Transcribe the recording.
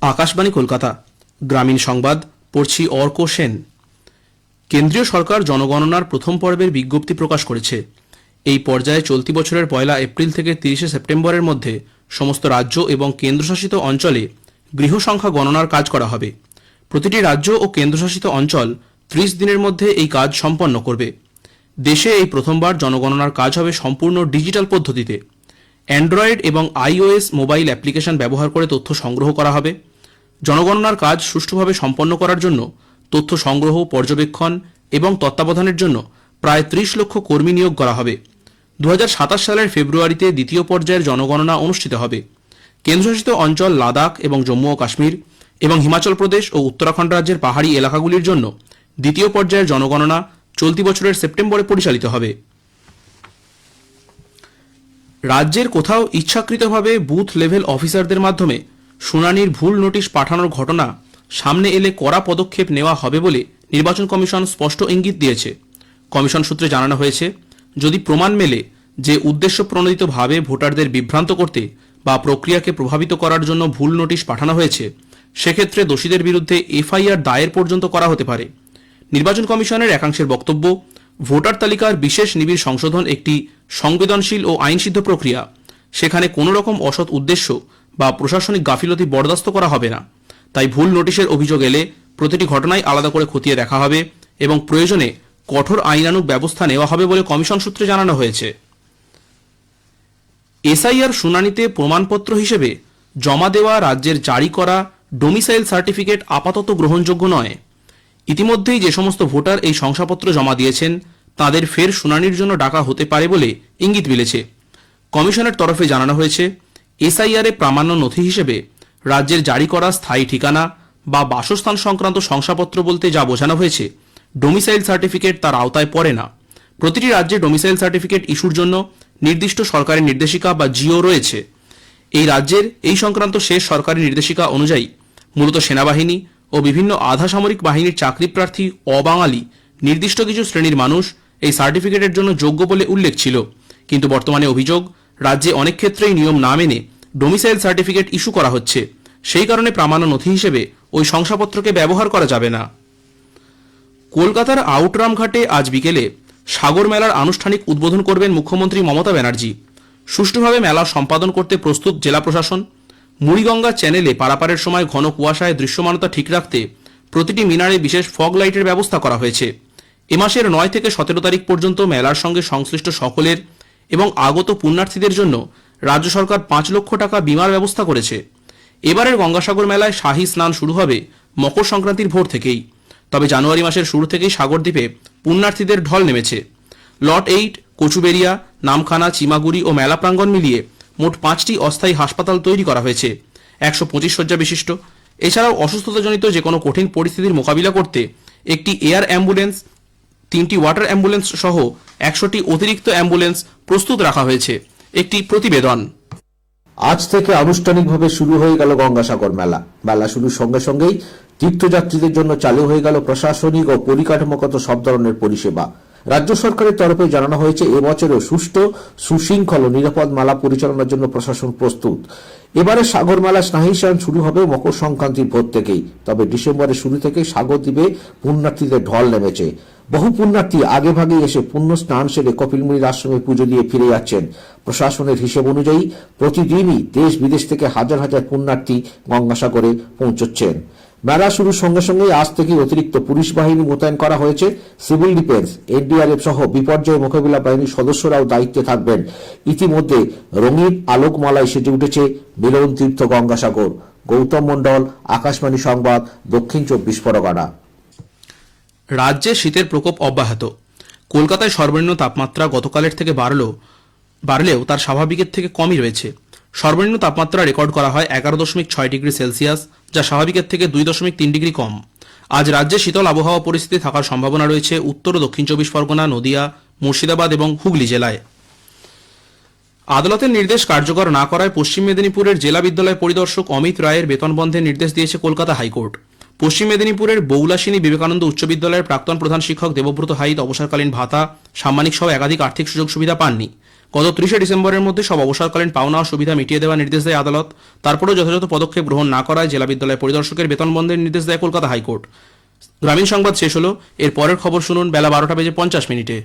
আকাশবাণী কলকাতা গ্রামীণ সংবাদ পড়ছি অর্ক সেন। কেন্দ্রীয় সরকার জনগণনার প্রথম পর্বের বিজ্ঞপ্তি প্রকাশ করেছে। এই পর্যায়ে চলতি বছরের 1 এপ্রিল থেকে 30 সেপ্টেম্বরের মধ্যে সমস্ত রাজ্য এবং কেন্দ্রশাসিত অঞ্চলে গৃহ সংখ্যা গণনার কাজ করা হবে। প্রতিটি রাজ্য ও কেন্দ্রশাসিত অঞ্চল 30 দিনের মধ্যে এই কাজ সম্পন্ন করবে। দেশে এই প্রথমবার জনগণনার কাজ হবে সম্পূর্ণ ডিজিটাল পদ্ধতিতে। অ্যান্ড্রয়েড এবং iOS মোবাইল অ্যাপ্লিকেশন ব্যবহার করে তথ্য সংগ্রহ করা হবে। জনগণনার কাজ সুষ্ঠুভাবে সম্পন্ন করার জন্য তথ্য সংগ্রহ, পর্যবেক্ষণ এবং তত্ত্বাবধানের জন্য প্রায় 30 লক্ষ কর্মী নিয়োগ করা হবে। 2027 সালের ফেব্রুয়ারিতে দ্বিতীয় পর্যায়ের জনগণনা অনুষ্ঠিত হবে। কেন্দ্রশাসিত অঞ্চল লাদাখ এবং জম্মু ও কাশ্মীর এবং হিমাচল প্রদেশ ও উত্তরাখণ্ড রাজ্যের পাহাড়ি এলাকাগুলির জন্য দ্বিতীয় পর্যায়ের জনগণনা চলতি বছরের সেপ্টেম্বরে পরিচালিত হবে। রাজ্যের কোথাও ইচ্ছাকৃতভাবে বুথ লেভেল অফিসারদের মাধ্যমে শুনানির ভুল নোটিশ পাঠানোর ঘটনা সামনে এলে কড়া পদক্ষেপ নেওয়া হবে বলে নির্বাচন কমিশন স্পষ্ট ইঙ্গিত দিয়েছে। কমিশন সূত্রে জানানো হয়েছে, যদি প্রমাণ মেলে যে উদ্দেশ্যপ্রণোদিতভাবে ভোটারদের বিভ্রান্ত করতে বা প্রক্রিয়াকে প্রভাবিত করার জন্য ভুল নোটিশ পাঠানো হয়েছে, সেক্ষেত্রে দোষীদের বিরুদ্ধে এফআইআর দায়ের পর্যন্ত করা হতে পারে। নির্বাচন কমিশনের একাংশের বক্তব্য, ভোটার তালিকার বিশেষ নিবিড় সংশোধন একটি সংবেদনশীল ও আইনসিদ্ধ প্রক্রিয়া। সেখানে কোনো রকম অসৎ উদ্দেশ্য বা প্রশাসনিক গাফিলতি বরদাস্ত করা হবে না। তাই ভুল নোটিশের অভিযোগ এলে প্রতিটি ঘটনাই আলাদা করে খতিয়ে দেখা হবে এবং প্রয়োজনে কঠোর আইনানুগ ব্যবস্থা নেওয়া হবে বলে কমিশন সূত্রে জানানো হয়েছে। এসআইআর শুনানিতে প্রমাণপত্র হিসেবে জমা দেওয়া রাজ্যের জারি করা ডোমিসাইল সার্টিফিকেট আপাতত গ্রহণযোগ্য নয়। ইতিমধ্যেই যে সমস্ত ভোটার এই শংসাপত্র জমা দিয়েছেন তাদের ফের শুনানির জন্য ডাকা হতে পারে বলে ইঙ্গিত মিলেছে। কমিশনের তরফে জানানো হয়েছে, এসআইআরে প্রামাণ্য নথি হিসেবে রাজ্যের জারি করা স্থায়ী ঠিকানা বা বাসস্থান সংক্রান্ত শংসাপত্র বলতে যা বোঝানো হয়েছে, ডোমিসাইল সার্টিফিকেট তার আওতায় পড়ে না। প্রতিটি রাজ্যে ডোমিসাইল সার্টিফিকেট ইস্যুর জন্য নির্দিষ্ট সরকারি নির্দেশিকা বা জিও রয়েছে। এই রাজ্যের এই সংক্রান্ত শেষ সরকারি নির্দেশিকা অনুযায়ী মূলত সেনাবাহিনী ও বিভিন্ন আধা সামরিক বাহিনীর চাকরি প্রার্থী অবাঙালি নির্দিষ্ট কিছু শ্রেণীর মানুষ এই সার্টিফিকেটের জন্য যোগ্য বলে উল্লেখ ছিল। কিন্তু বর্তমানে অভিযোগ, রাজ্যে অনেক ক্ষেত্রেই নিয়ম না মেনে ডোমিসাইল সার্টিফিকেট ইস্যু করা হচ্ছে। সেই কারণে প্রামাণ্য নথি হিসেবে ওই শংসাপত্রকে ব্যবহার করা যাবে না। কলকাতার আউটরাম ঘাটে আজ বিকেলে সাগর মেলার আনুষ্ঠানিক উদ্বোধন করবেন মুখ্যমন্ত্রী মমতা ব্যানার্জি। সুষ্ঠুভাবে মেলা সম্পাদন করতে প্রস্তুত জেলা প্রশাসন। মুড়িগঙ্গা চ্যানেলে পারাপারের সময় ঘন কুয়াশায় দৃশ্যমানতা ঠিক রাখতে প্রতিটি মিনারে বিশেষ ফগ লাইটের ব্যবস্থা করা হয়েছে। এ মাসের 9 থেকে 17 তারিখ পর্যন্ত মেলার সঙ্গে সংশ্লিষ্ট সকলের এবং আগত পুণ্যার্থীদের জন্য রাজ্য সরকার 5 লক্ষ টাকা বিমার ব্যবস্থা করেছে। এবারের গঙ্গাসাগর মেলায় শাহী স্নান শুরু হবে মকর সংক্রান্তির ভোর থেকেই। তবে জানুয়ারি মাসের শুরু থেকেই সাগরদ্বীপে পুণ্যার্থীদের ঢল নেমেছে। লট 8, কচুবেরিয়া, নামখানা, চিমাগুড়ি ও মেলা প্রাঙ্গণ মিলিয়ে মোট 5টি অস্থায়ী হাসপাতাল তৈরি করা হয়েছে 125 শয্যা বিশিষ্ট। এছাড়াও অসুস্থতাজনিত যে কোনো কঠিন পরিস্থিতির মোকাবিলা করতে একটি এয়ার অ্যাম্বুলেন্স, 3টি ওয়াটার অ্যাম্বুলেন্স সহ 100টি অতিরিক্ত অ্যাম্বুলেন্স প্রস্তুত রাখা হয়েছে। একটি প্রতিবেদন। আজ থেকে আনুষ্ঠানিকভাবে শুরু হয়ে গেল গঙ্গাসাগর মেলা। মেলা শুরুর সঙ্গে সঙ্গেই তীর্থযাত্রীদের জন্য চালু হয়ে গেল প্রশাসনিক ও পরিকাঠামোগত সব ধরনের পরিষেবা। রাজ্য সরকারের তরফে জানানো হয়েছে, এবছরও সুষ্ঠু, সুশৃঙ্খল ও নিরাপদ মেলা পরিচালনার জন্য প্রশাসন প্রস্তুত। এবারে সাগর মেলা স্নায়ী স্নান শুরু হবে মকর সংক্রান্তির ভোর থেকেই। তবে ডিসেম্বরের শুরু থেকে সাগরদ্বীপে পুণ্যার্থীদের ঢল নেমেছে। বহু পুণ্যার্থী আগে ভাগে এসে পুণ্য স্নান সেরে কপিলমুনির আশ্রমে পুজো দিয়ে ফিরে যাচ্ছেন। প্রশাসনের হিসেব অনুযায়ী প্রতিদিনই দেশ বিদেশ থেকে হাজার হাজার পুণ্যার্থী গঙ্গাসাগরে পৌঁছচ্ছেন। মেলা শুরুর সঙ্গে সঙ্গে আজ থেকে অতিরিক্ত পুলিশ বাহিনী মোতায়েন করা হয়েছে। সিভিল ডিফেন্স, এনডিআরএফ সহ বিপর্যয় মোকাবিলা বাহিনীর সদস্যরাও দায়িত্বে থাকবেন। ইতিমধ্যে রঙিন আলোকমালায় সেজে উঠেছে মিলন তীর্থ গঙ্গাসাগর। গৌতম মণ্ডল, আকাশবাণী সংবাদ, দক্ষিণ 24 পরগনা। রাজ্যে শীতের প্রকোপ অব্যাহত। কলকাতায় সর্বনিম্ন তাপমাত্রা গতকালের থেকে বাড়লেও তার স্বাভাবিকের থেকে কমই রয়েছে। সর্বনিম্ন তাপমাত্রা রেকর্ড করা হয় 11.6 ডিগ্রি সেলসিয়াস, যা স্বাভাবিকের থেকে 2.3 ডিগ্রি কম। আজ রাজ্যে শীতল আবহাওয়া পরিস্থিতি থাকার সম্ভাবনা রয়েছে উত্তর ও দক্ষিণ 24 পরগনা, নদিয়া, মুর্শিদাবাদ এবং হুগলি জেলায়। আদালতের নির্দেশ কার্যকর না করায় পশ্চিম মেদিনীপুরের জেলা বিদ্যালয় পরিদর্শক অমিত রায়ের বেতন বন্ধের নির্দেশ দিয়েছে কলকাতা হাইকোর্ট। পশ্চিম মেদিনীপুরের বৌলাসিনী বিবেকানন্দ উচ্চ বিদ্যালয়ের প্রাক্তন প্রধান শিক্ষক দেবব্রত হাইত অবসরকালীন ভাতা, সাম্মানিক সহ একাধিক আর্থিক সুযোগ সুবিধা পাননি। গত 30শে ডিসেম্বরের মধ্যে সব অবসরকালীন পাওনা ও সুবিধা মিটিয়ে দেওয়ার নির্দেশ দেয় আদালত। তারপরেও যথাযথ পদক্ষেপ গ্রহণ না করায় জেলা বিদ্যালয় পরিদর্শকের বেতন বন্ধের নির্দেশ দেয় কলকাতা হাইকোর্ট। গ্রামীণ সংবাদ শেষ হলো। এর পরের খবর শুনুন বেলা 12টা বেজে 50 মিনিটে।